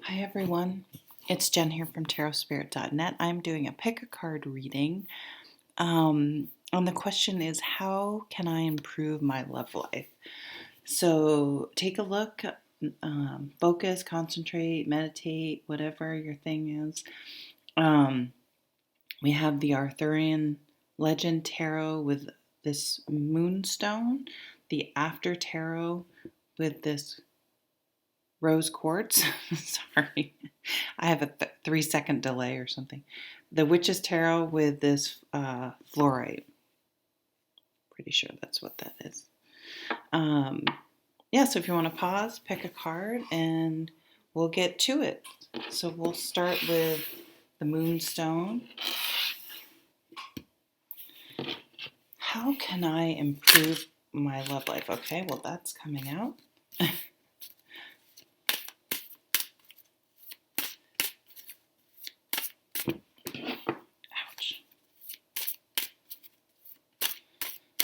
Hi everyone, it's Jen here from tarotspirit.net. I'm doing a pick a card reading. And the question is, how can I improve my love life? So take a look, focus, concentrate, meditate, whatever your thing is. We have the Arthurian legend tarot with this moonstone, the after tarot with this rose quartz. Sorry, I have a 3-second delay or something. The Witch's Tarot with this fluorite. Pretty sure that's what that is. So if you want to pause, pick a card, and we'll get to it. So we'll start with the Moonstone. How can I improve my love life? Okay, well that's coming out. Ouch.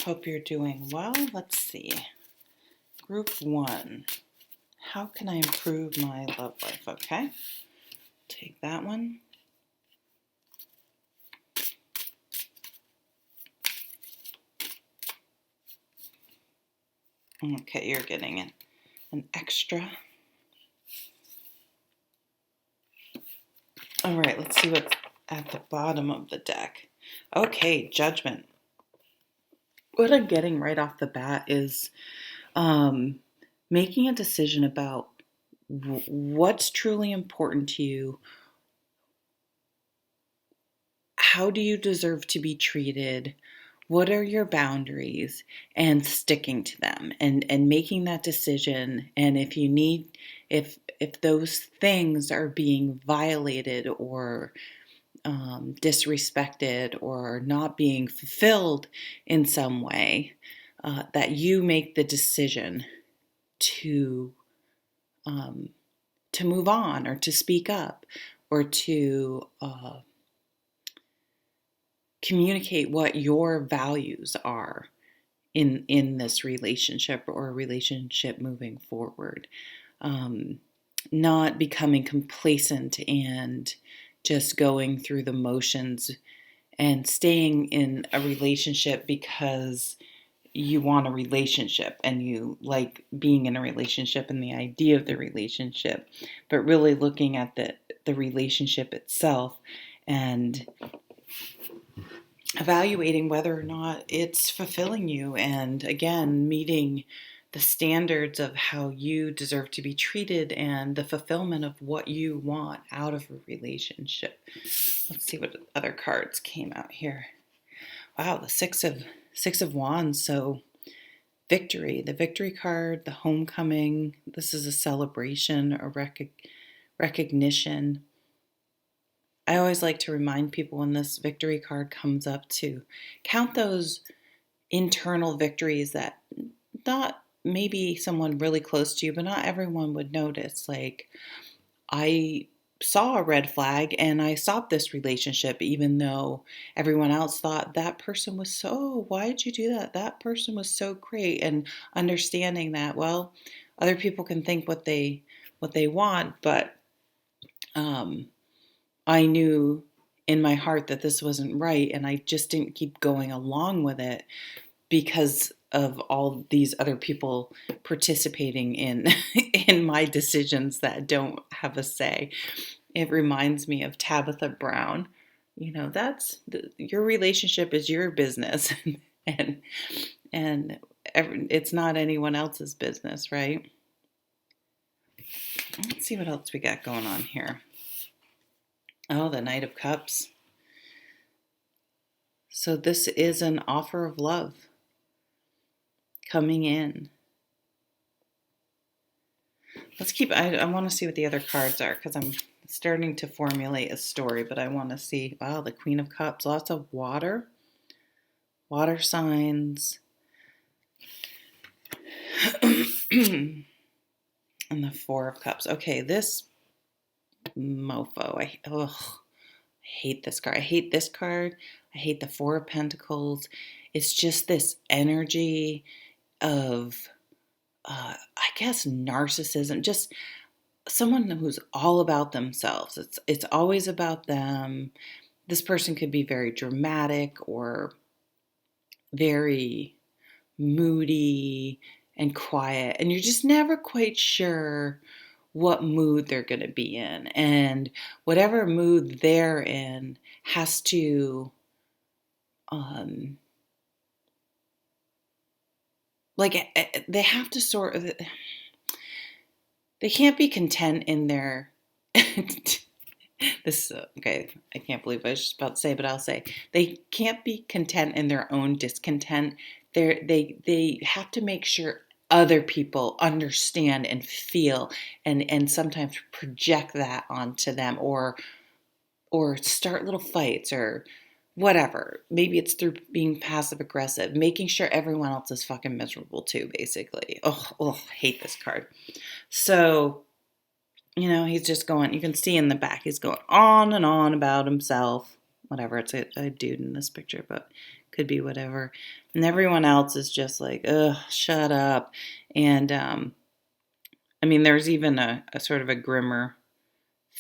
Hope you're doing well. Let's see. Group 1. How can I improve my love life? Okay, take that one. Okay, you're getting an extra. All right, let's see what's at the bottom of the deck. Okay, Judgment. What I'm getting right off the bat is making a decision about what's truly important to you. How do you deserve to be treated? What are your boundaries? And sticking to them and making that decision. And if you need, if those things are being violated or disrespected or not being fulfilled in some way, that you make the decision to move on or to speak up or to communicate what your values are in this relationship or relationship moving forward. Not becoming complacent and just going through the motions and staying in a relationship because you want a relationship and you like being in a relationship and the idea of the relationship, but really looking at the relationship itself and evaluating whether or not it's fulfilling you, and again meeting the standards of how you deserve to be treated and the fulfillment of what you want out of a relationship. Let's see what other cards came out here. Wow, the Six of Wands. So victory, the victory card, the homecoming. This is a celebration, a recognition. I always like to remind people when this victory card comes up to count those internal victories that not maybe someone really close to you, but not everyone would notice. Like, I saw a red flag and I stopped this relationship, even though everyone else thought that person was so, why did you do that? That person was so great. And understanding that, well, other people can think what they want, but I knew in my heart that this wasn't right, and I just didn't keep going along with it because of all these other people participating in in my decisions that don't have a say. It reminds me of Tabitha Brown. You know, your relationship is your business, and it's not anyone else's business, right? Let's see what else we got going on here. Oh, the Knight of Cups. So this is an offer of love coming in. I want to see what the other cards are because I'm starting to formulate a story, but I want to see, wow, the Queen of Cups, lots of water signs, and the Four of Cups. Okay, this mofo, I hate this card. I hate this card. I hate the Four of Pentacles. It's just this energy of, I guess, narcissism. Just, someone who's all about themselves. It's always about them. This person could be very dramatic or very moody and quiet, and you're just never quite sure what mood they're going to be in. And whatever mood they're in has to, um, they have to sort of, they can't be content in their, this, okay, I can't believe I was just about to say, but I'll say, they can't be content in their own discontent. They have to make sure other people understand and feel, and sometimes project that onto them, or start little fights or whatever. Maybe it's through being passive aggressive, making sure everyone else is fucking miserable too, basically. Oh, hate this card. So, he's just going, you can see in the back, he's going on and on about himself. Whatever, it's a dude in this picture, but could be whatever. And everyone else is just like, ugh, shut up. And, there's even a sort of a grimmer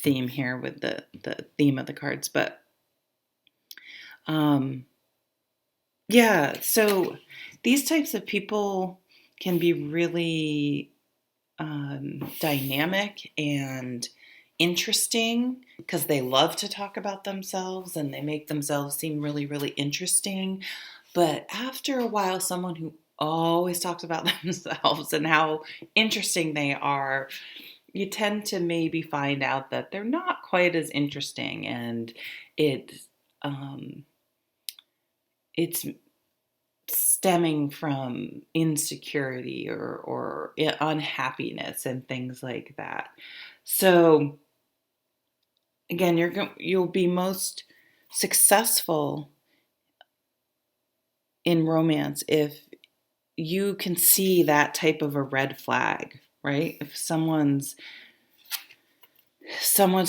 theme here with the theme of the cards. But, yeah, so these types of people can be really dynamic and interesting because they love to talk about themselves and they make themselves seem really, really interesting. But after a while, someone who always talks about themselves and how interesting they are, you tend to maybe find out that they're not quite as interesting, and it's it's stemming from insecurity or unhappiness and things like that. So again, you'll be most successful in romance if you can see that type of a red flag, right? If someone's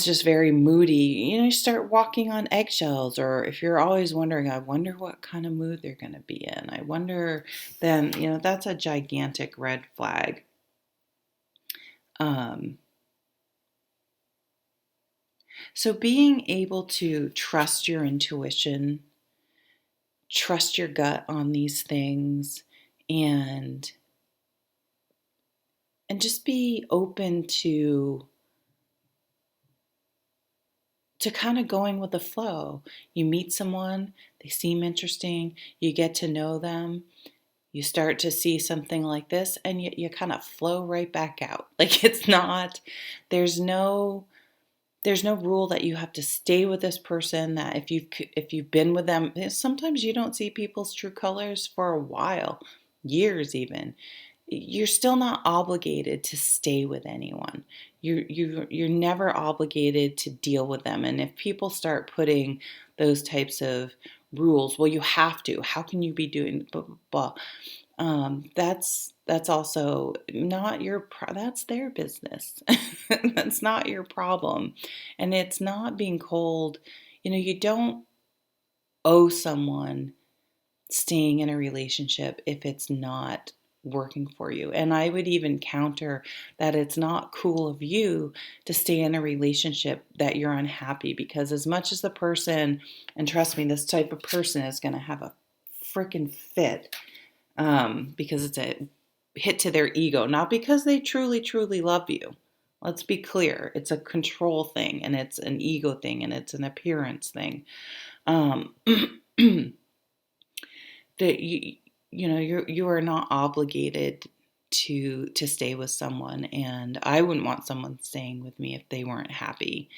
just very moody, you start walking on eggshells. Or if you're always wondering, I wonder what kind of mood they're going to be in, I wonder, then, that's a gigantic red flag. So being able to trust your intuition, trust your gut on these things, and just be open to kind of going with the flow. You meet someone, they seem interesting, you get to know them, you start to see something like this, and you kind of flow right back out. Like, it's not, there's no rule that you have to stay with this person, that if you've been with them, sometimes you don't see people's true colors for a while, years even. You're still not obligated to stay with anyone. You're never obligated to deal with them. And if people start putting those types of rules, well, you have to. How can you be doing blah blah blah? That's also not that's their business. That's not your problem. And it's not being cold. You don't owe someone staying in a relationship if it's not working for you. And I would even counter that it's not cool of you to stay in a relationship that you're unhappy, because as much as the person, and trust me, this type of person is going to have a freaking fit, because it's a hit to their ego, not because they truly, truly love you. Let's be clear. It's a control thing, and it's an ego thing, and it's an appearance thing. That you are not obligated to stay with someone, and I wouldn't want someone staying with me if they weren't happy,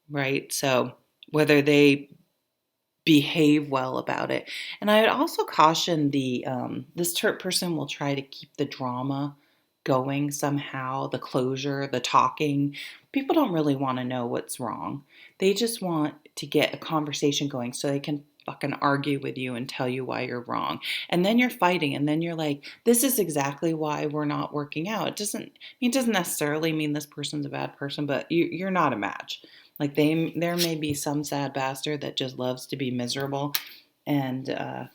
right? So whether they behave well about it. And I would also caution this person will try to keep the drama going somehow, the closure, the talking. People don't really want to know what's wrong. They just want to get a conversation going so they can fucking argue with you and tell you why you're wrong. And then you're fighting, and then you're like, this is exactly why we're not working out. It doesn't necessarily mean this person's a bad person, but you're not a match. Like, there may be some sad bastard that just loves to be miserable and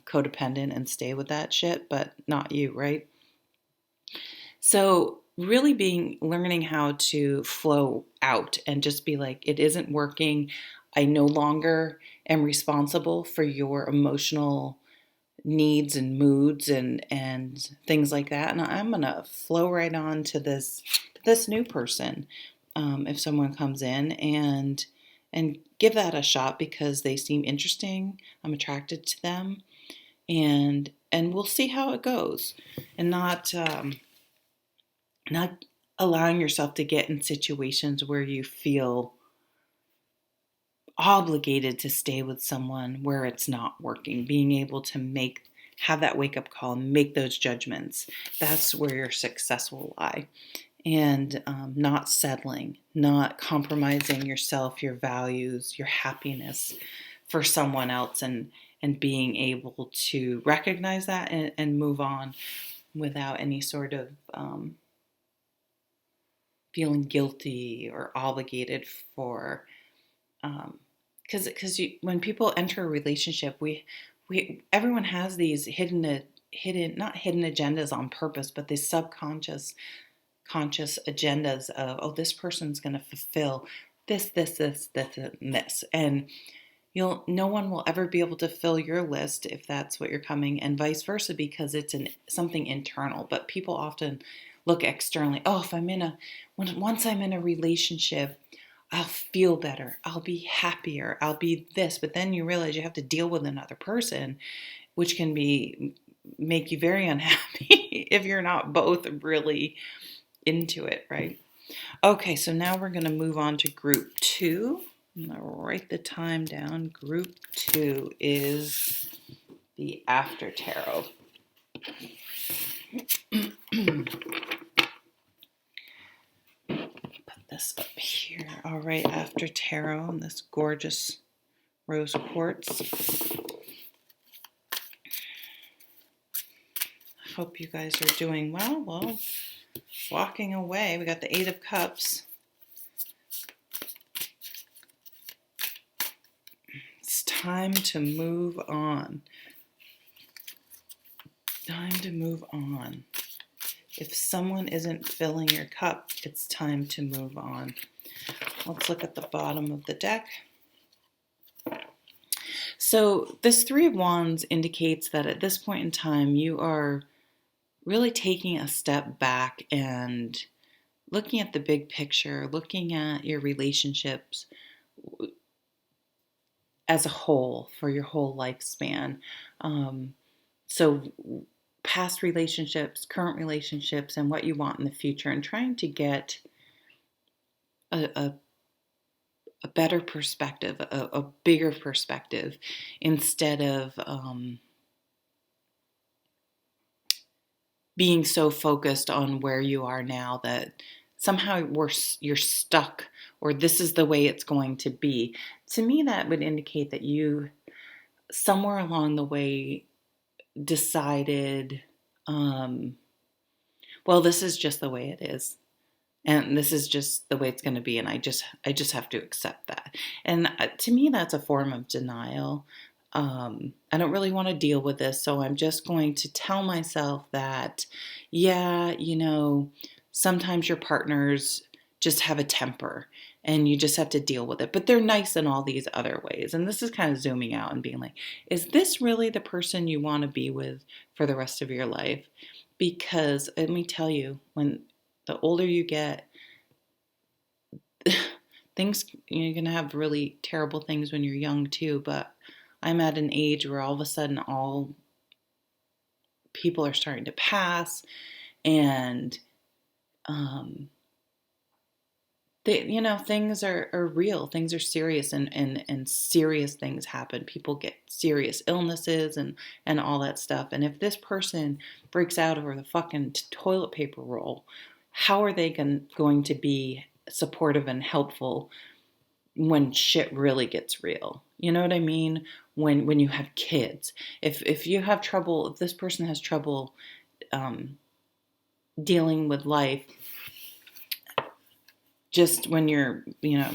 codependent and stay with that shit, but not you, right? So really learning how to flow out and just be like, it isn't working. I no longer am responsible for your emotional needs and moods and things like that. And I'm gonna flow right on to this new person, if someone comes in and give that a shot because they seem interesting. I'm attracted to them, and we'll see how it goes, and not allowing yourself to get in situations where you feel obligated to stay with someone where it's not working. Being able to have that wake up call and make those judgments. That's where your success will lie. And not settling, not compromising yourself, your values, your happiness for someone else, and being able to recognize that and move on without any sort of feeling guilty or obligated for, because when people enter a relationship, we everyone has these not hidden agendas on purpose, but these conscious agendas of, oh, this person's going to fulfill this, and this, and no one will ever be able to fill your list if that's what you're coming, and vice versa, because it's something internal. But people often look externally. Oh, once I'm in a relationship, I'll feel better. I'll be happier. I'll be this. But then you realize you have to deal with another person, which can make you very unhappy if you're not both really into it, right? Okay, so now we're going to move on to group 2. I'm going to write the time down. Group 2 is the after tarot. Put this up here. All right, after tarot and this gorgeous rose quartz. I hope you guys are doing well. Well, walking away, we got the 8 of Cups. It's time to move on. Time to move on. If someone isn't filling your cup, it's time to move on. Let's look at the bottom of the deck. So this 3 of Wands indicates that at this point in time, you are really taking a step back and looking at the big picture, looking at your relationships as a whole for your whole lifespan. So past relationships, current relationships, and what you want in the future, and trying to get a better perspective, a bigger perspective, instead of being so focused on where you are now that somehow you're stuck, or this is the way it's going to be. To me, that would indicate that you, somewhere along the way, decided, well, this is just the way it is, and this is just the way it's going to be, and I just have to accept that. And to me, that's a form of denial. I don't really want to deal with this, so I'm just going to tell myself that, yeah, sometimes your partners just have a temper and you just have to deal with it, but they're nice in all these other ways. And this is kind of zooming out and being like, is this really the person you want to be with for the rest of your life? Because let me tell you, when the older you get, you're going to have really terrible things when you're young too, but I'm at an age where all of a sudden all people are starting to pass, and things are real, things are serious, and serious things happen. People get serious illnesses and all that stuff. And if this person breaks out over the fucking toilet paper roll, how are they going to be supportive and helpful when shit really gets real? You know what I mean? When you have kids, if you have trouble, if this person has trouble dealing with life, just when you're,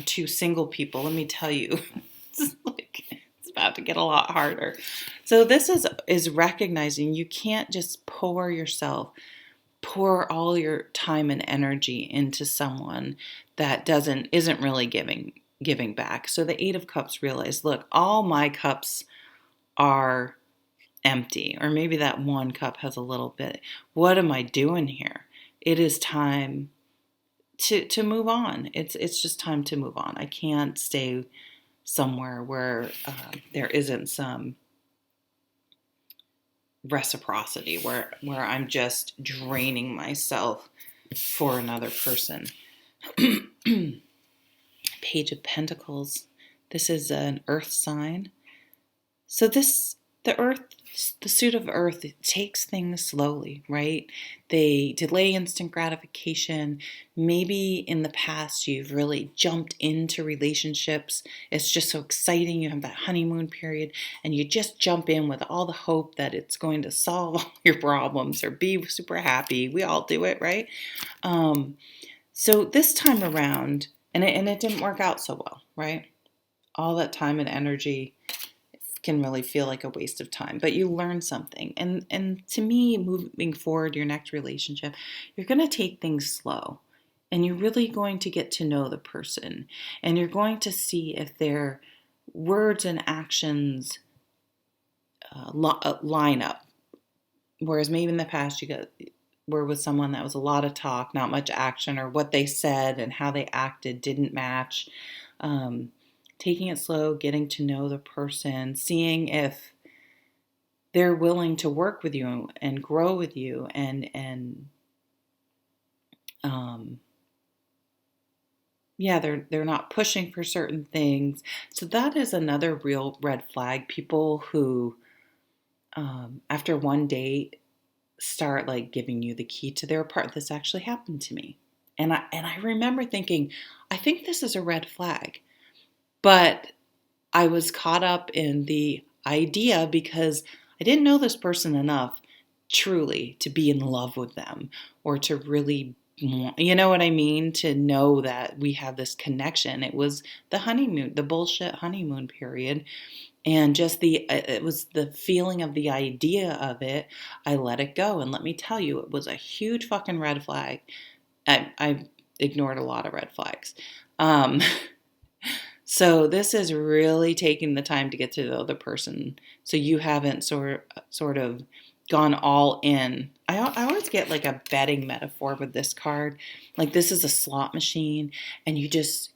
two single people, let me tell you, it's about to get a lot harder. So this is recognizing you can't just pour yourself pour all your time and energy into someone that isn't really giving back. So the Eight of Cups realized, look, all my cups are empty, or maybe that one cup has a little bit. What am I doing here? It is time to move on. It's just time to move on. I can't stay somewhere where there isn't some reciprocity, where I'm just draining myself for another person. Page of Pentacles. This is an earth sign. So the suit of earth, it takes things slowly, right? They delay instant gratification. Maybe in the past you've really jumped into relationships. It's just so exciting. You have that honeymoon period and you just jump in with all the hope that it's going to solve all your problems or be super happy. We all do it, right? So this time around, and it didn't work out so well, right? All that time and energy can really feel like a waste of time, but you learn something. And to me, moving forward, your next relationship, you're going to take things slow, and you're really going to get to know the person, and you're going to see if their words and actions line up. Whereas maybe in the past were with someone that was a lot of talk, not much action, or what they said and how they acted didn't match. Taking it slow, getting to know the person, seeing if they're willing to work with you and grow with you, and they're not pushing for certain things. So that is another real red flag. People who after one date start like giving you the key to their apartment. This actually happened to me, and I remember thinking, I think this is a red flag. But I was caught up in the idea because I didn't know this person enough truly to be in love with them, or to really, you know what I mean? To know that we have this connection. It was the honeymoon, the bullshit honeymoon period. And just it was the feeling of the idea of it. I let it go. And let me tell you, it was a huge fucking red flag. I ignored a lot of red flags. So this is really taking the time to get to know the person, so you haven't sort of gone all in. I always get like a betting metaphor with this card. Like this is a slot machine, and you just,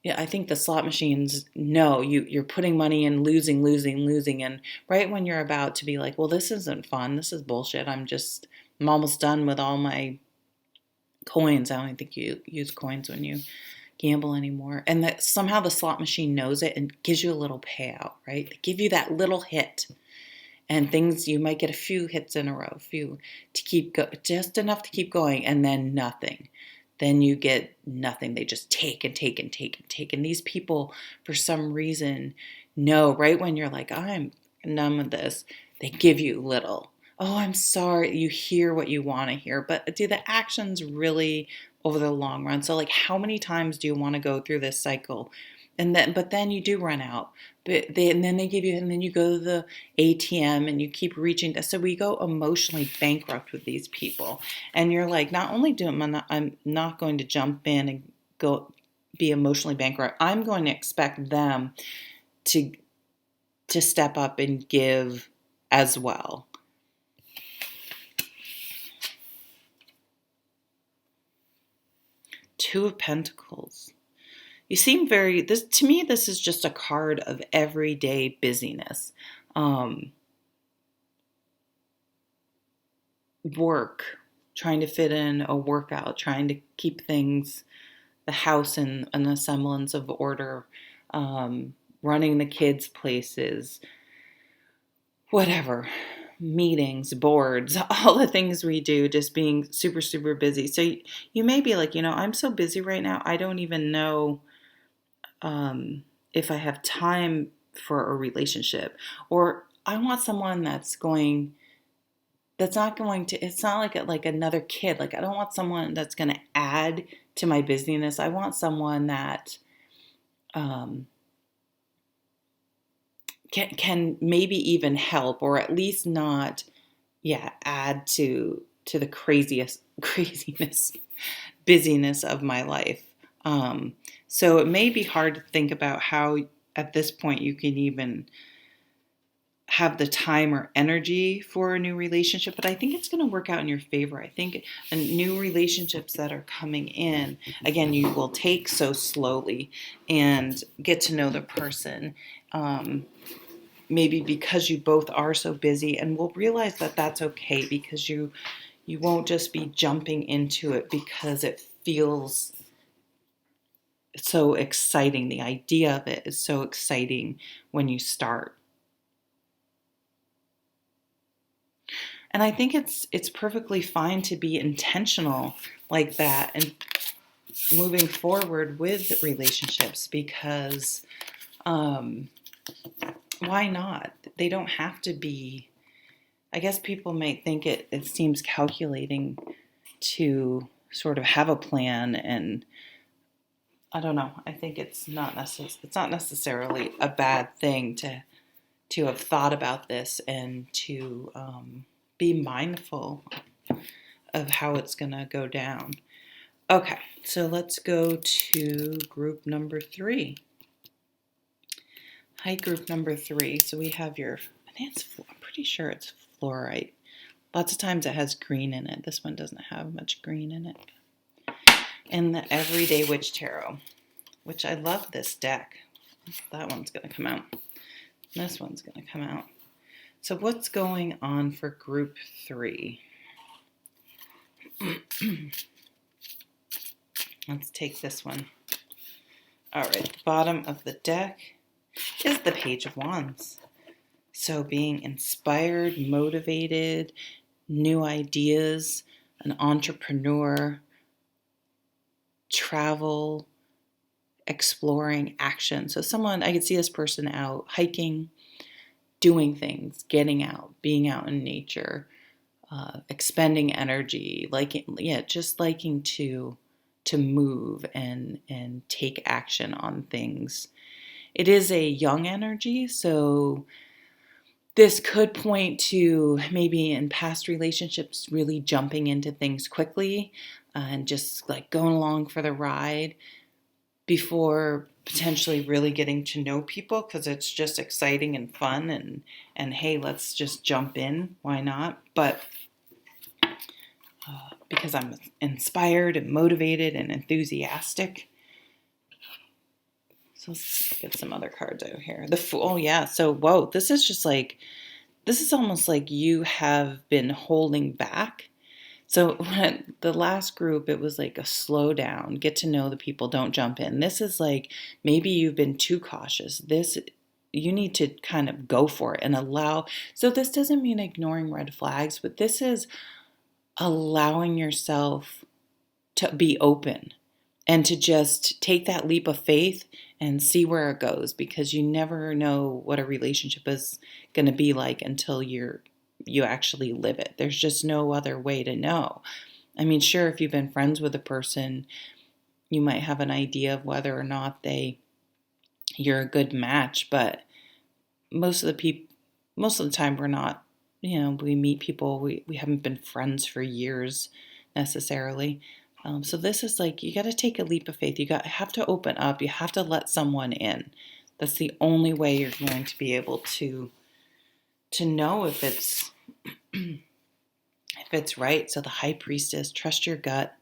yeah, I think the slot machines know you're putting money in, losing, and right when you're about to be like, well, this isn't fun, this is bullshit. I'm almost done with all my coins. I don't think you use coins when you gamble anymore, and that somehow the slot machine knows it and gives you a little payout, right? They give you that little hit, and things, you might get a few hits in a row, just enough to keep going, and then nothing. Then you get nothing. They just take and take and take and take. And these people, for some reason, know right when you're like, I'm numb with this, they give you little. Oh, I'm sorry. You hear what you want to hear, but do the actions really over the long run? So like, how many times do you want to go through this cycle? But then you do run out. And then they give you, and then you go to the ATM and you keep reaching. So we go emotionally bankrupt with these people. And you're like, not only I'm not going to jump in and go be emotionally bankrupt, I'm going to expect them to step up and give as well. Two of Pentacles. You seem to me, this is just a card of everyday busyness. Work, trying to fit in a workout, trying to keep the house in a semblance of order, running the kids' places, whatever, meetings, boards, all the things we do, just being super, super busy. So you may be like, I'm so busy right now, I don't even know if I have time for a relationship, or I want someone it's not like another kid. Like, I don't want someone that's going to add to my busyness. I want someone that can maybe even help, or at least not, add to to the craziness, busyness of my life. So it may be hard to think about how at this point you can even have the time or energy for a new relationship, but I think it's going to work out in your favor. I think new relationships that are coming in, again, you will take so slowly and get to know the person. Maybe because you both are so busy, and we'll realize that that's okay, because you won't just be jumping into it because it feels so exciting. The idea of it is so exciting when you start. And I think it's perfectly fine to be intentional like that and moving forward with relationships, because why not? They don't have to be. I guess people might think it seems calculating to sort of have a plan, and I don't know. I think it's not necessarily a bad thing to have thought about this and to be mindful of how it's going to go down. Okay, so let's go to group number 3. Hi, group number 3. So we have I'm pretty sure it's fluorite. Lots of times it has green in it. This one doesn't have much green in it. And the Everyday Witch Tarot, which I love this deck. That one's going to come out. This one's going to come out. So what's going on for group 3? Let's take this one. All right, the bottom of the deck is the Page of Wands. So being inspired, motivated, new ideas, an entrepreneur, travel, exploring, action. So I could see this person out hiking, doing things, getting out, being out in nature, expending energy, just liking to move and take action on things. It is a young energy, so this could point to maybe in past relationships really jumping into things quickly and just like going along for the ride before potentially really getting to know people, because it's just exciting and fun and hey, let's just jump in. Why not? But because I'm inspired and motivated and enthusiastic. So let's get some other cards out here. The Fool. Oh yeah. So whoa, this is almost like you have been holding back. So when the last group, it was like a slow down, get to know the people, don't jump in. This is like maybe you've been too cautious. You need to kind of go for it and allow. So this doesn't mean ignoring red flags, but this is allowing yourself to be open and to just take that leap of faith and see where it goes, because you never know what a relationship is going to be like until you actually live it. There's just no other way to know. I mean, sure, if you've been friends with a person, you might have an idea of whether or not you're a good match, but most of the time we're not. We meet people, we haven't been friends for years necessarily. So this is like, you got to take a leap of faith. Have to open up. You have to let someone in. That's the only way you're going to be able to know if it's right. So the High Priestess, trust your gut.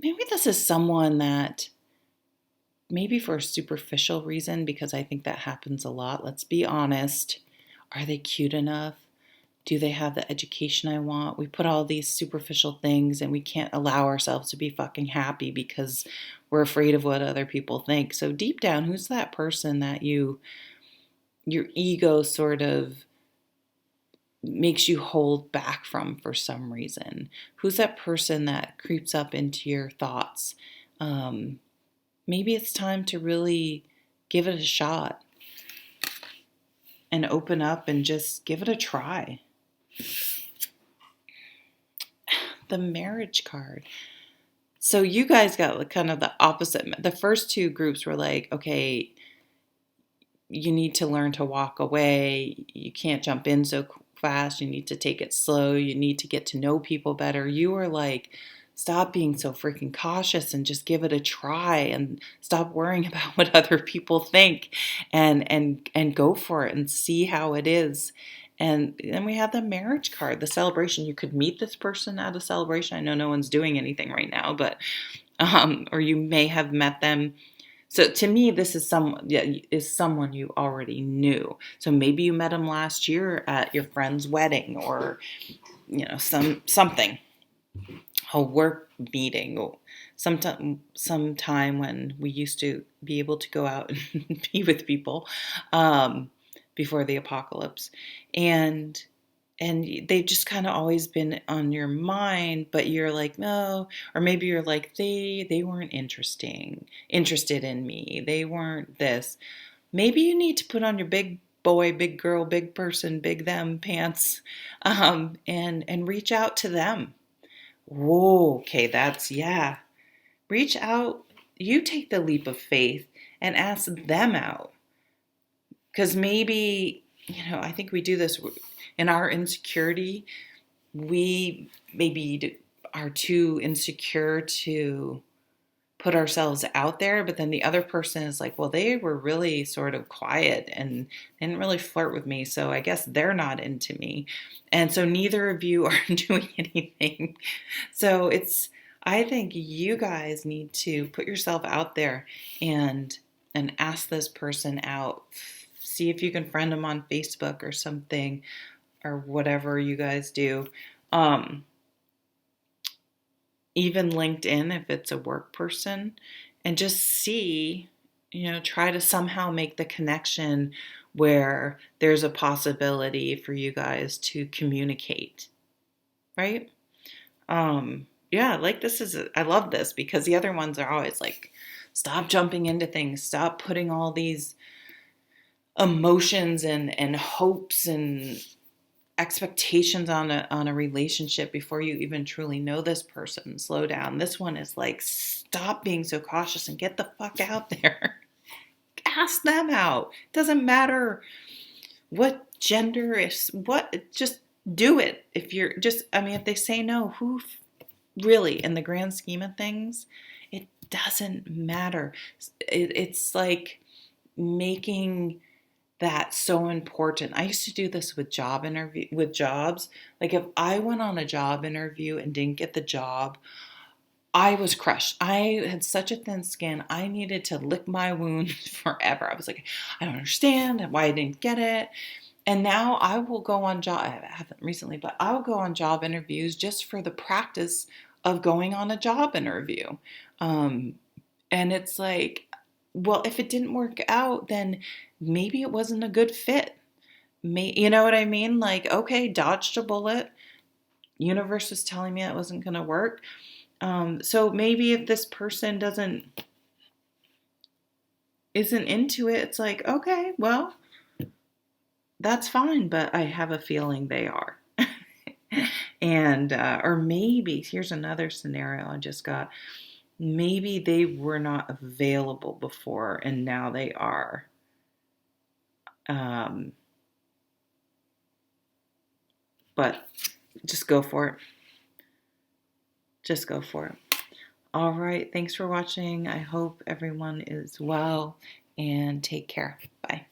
Maybe this is someone that, maybe for a superficial reason, because I think that happens a lot. Let's be honest. Are they cute enough? Do they have the education I want? We put all these superficial things and we can't allow ourselves to be fucking happy because we're afraid of what other people think. So deep down, who's that person that your ego sort of makes you hold back from for some reason? Who's that person that creeps up into your thoughts? Maybe it's time to really give it a shot and open up and just give it a try. The Marriage card. So you guys got kind of the opposite. The first two groups were like, okay, you need to learn to walk away. You can't jump in so fast. You need to take it slow. You need to get to know people better. You were like, stop being so freaking cautious and just give it a try and stop worrying about what other people think and go for it and see how it is. And then we have the marriage card, the celebration. You could meet this person at a celebration. I know no one's doing anything right now, but or you may have met them. So to me, this is someone you already knew. So maybe you met him last year at your friend's wedding, or something, a work meeting, or sometime when we used to be able to go out and be with people before the apocalypse, and they've just kind of always been on your mind, but you're like, no, or maybe you're like, they weren't interested in me. They weren't this. Maybe you need to put on your big boy, big girl, big person, big them pants, and reach out to them. Whoa, okay, yeah. Reach out. You take the leap of faith and ask them out. Because maybe, I think we do this in our insecurity. We maybe are too insecure to put ourselves out there, but then the other person is like, well, they were really sort of quiet and didn't really flirt with me, so I guess they're not into me. And so neither of you are doing anything. So I think you guys need to put yourself out there and ask this person out. See if you can friend them on Facebook or something, or whatever you guys do. Even LinkedIn, if it's a work person, and just see, try to somehow make the connection where there's a possibility for you guys to communicate, right? Yeah, like I love this, because the other ones are always like, stop jumping into things, stop putting all these emotions and hopes and expectations on a relationship before you even truly know this person. Slow down. This one is like, stop being so cautious and get the fuck out there. Ask them out. Doesn't matter what gender is, just do it. If they say no, who really, in the grand scheme of things, it doesn't matter. It's like making that's so important. I used to do this with jobs. Like, if I went on a job interview and didn't get the job, I was crushed. I had such a thin skin. I needed to lick my wounds forever. I was like, I don't understand why I didn't get it. And now I will go on I haven't recently, but I will go on job interviews just for the practice of going on a job interview. And it's like, well, if it didn't work out, then maybe it wasn't a good fit. You know what I mean? Like, okay, dodged a bullet. Universe was telling me it wasn't going to work. So maybe if this person isn't into it, it's like, okay, well, that's fine, but I have a feeling they are. And, or maybe, here's another scenario I just got. Maybe they were not available before and now they are. But just go for it. Just go for it. All right. Thanks for watching. I hope everyone is well, and take care. Bye.